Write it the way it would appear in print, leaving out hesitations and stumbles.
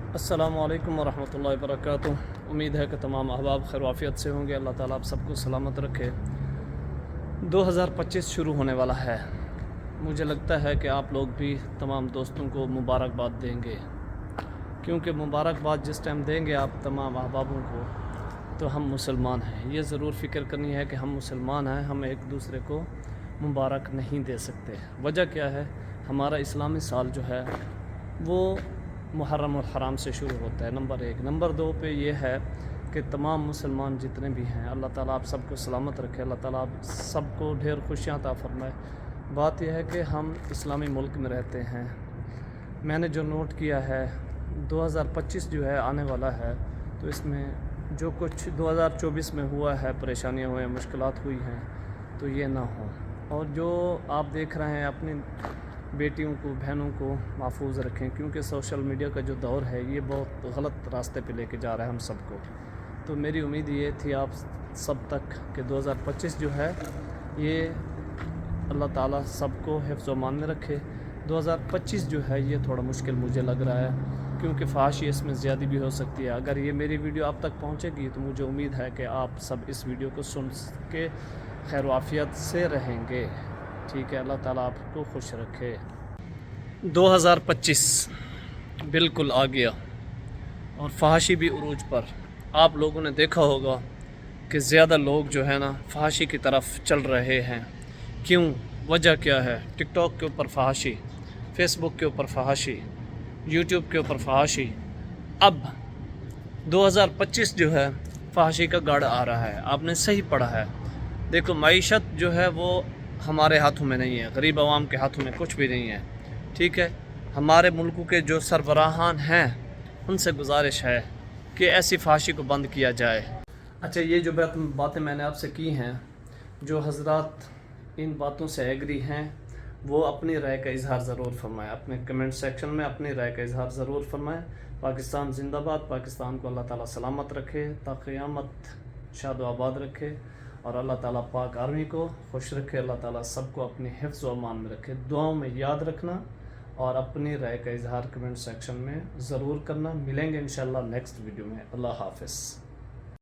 السلام علیکم ورحمۃ اللہ وبرکاتہ۔ امید ہے کہ تمام احباب خیر وافیت سے ہوں گے۔ اللہ تعالیٰ آپ سب کو سلامت رکھے۔ 2025 شروع ہونے والا ہے۔ مجھے لگتا ہے کہ آپ لوگ بھی تمام دوستوں کو مبارکباد دیں گے، کیونکہ مبارکباد جس ٹائم دیں گے آپ تمام احبابوں کو تو ہم مسلمان ہیں۔ یہ ضرور فکر کرنی ہے کہ ہم مسلمان ہیں، ہم ایک دوسرے کو مبارک نہیں دے سکتے۔ وجہ کیا ہے؟ ہمارا اسلامی سال جو ہے وہ محرم الحرام سے شروع ہوتا ہے، نمبر 1۔ نمبر 2 پہ یہ ہے کہ تمام مسلمان جتنے بھی ہیں، اللہ تعالیٰ آپ سب کو سلامت رکھے، اللہ تعالیٰ آپ سب کو ڈھیر خوشیاں عطا فرمائے۔ بات یہ ہے کہ ہم اسلامی ملک میں رہتے ہیں۔ میں نے جو نوٹ کیا ہے 2025 جو ہے آنے والا ہے، تو اس میں جو کچھ 2024 میں ہوا ہے، پریشانیاں ہوئیں، مشکلات ہوئی ہیں، تو یہ نہ ہو۔ اور جو آپ دیکھ رہے ہیں اپنی بیٹیوں کو، بہنوں کو محفوظ رکھیں، کیونکہ سوشل میڈیا کا جو دور ہے یہ بہت غلط راستے پہ لے کے جا رہا ہے ہم سب کو۔ تو میری امید یہ تھی آپ سب تک کہ 2025 جو ہے یہ اللہ تعالیٰ سب کو حفظ و امان میں رکھے۔ 2025 جو ہے یہ تھوڑا مشکل مجھے لگ رہا ہے، کیونکہ فحاشی اس میں زیادہ بھی ہو سکتی ہے۔ اگر یہ میری ویڈیو آپ تک پہنچے گی تو مجھے امید ہے کہ آپ سب اس ویڈیو کو سن کے خیر و عافیت سے رہیں گے۔ ٹھیک ہے، اللہ تعالیٰ آپ کو خوش رکھے۔ 2025 بالکل آ گیا اور فحاشی بھی عروج پر۔ آپ لوگوں نے دیکھا ہوگا کہ زیادہ لوگ جو ہے نا فحاشی کی طرف چل رہے ہیں۔ کیوں؟ وجہ کیا ہے؟ ٹک ٹاک کے اوپر فحاشی، فیس بک کے اوپر فحاشی، یوٹیوب کے اوپر فحاشی۔ اب 2025 جو ہے فحاشی کا گاڑ آ رہا ہے۔ آپ نے صحیح پڑھا ہے۔ دیکھو، معیشت جو ہے وہ ہمارے ہاتھوں میں نہیں ہے، غریب عوام کے ہاتھوں میں کچھ بھی نہیں ہے۔ ٹھیک ہے، ہمارے ملکوں کے جو سربراہان ہیں ان سے گزارش ہے کہ ایسی فحاشی کو بند کیا جائے۔ اچھا، یہ جو باتیں میں نے آپ سے کی ہیں، جو حضرات ان باتوں سے ایگری ہیں وہ اپنی رائے کا اظہار ضرور فرمائیں، اپنے کمنٹ سیکشن میں اپنی رائے کا اظہار ضرور فرمائیں۔ پاکستان زندہ باد، پاکستان کو اللہ تعالیٰ سلامت رکھے، تا قیامت شاد و آباد رکھے، اور اللہ تعالیٰ پاک آرمی کو خوش رکھے، اللہ تعالیٰ سب کو اپنی حفظ و امان میں رکھے۔ دعاؤں میں یاد رکھنا اور اپنی رائے کا اظہار کمنٹ سیکشن میں ضرور کرنا۔ ملیں گے انشاءاللہ نیکسٹ ویڈیو میں۔ اللہ حافظ۔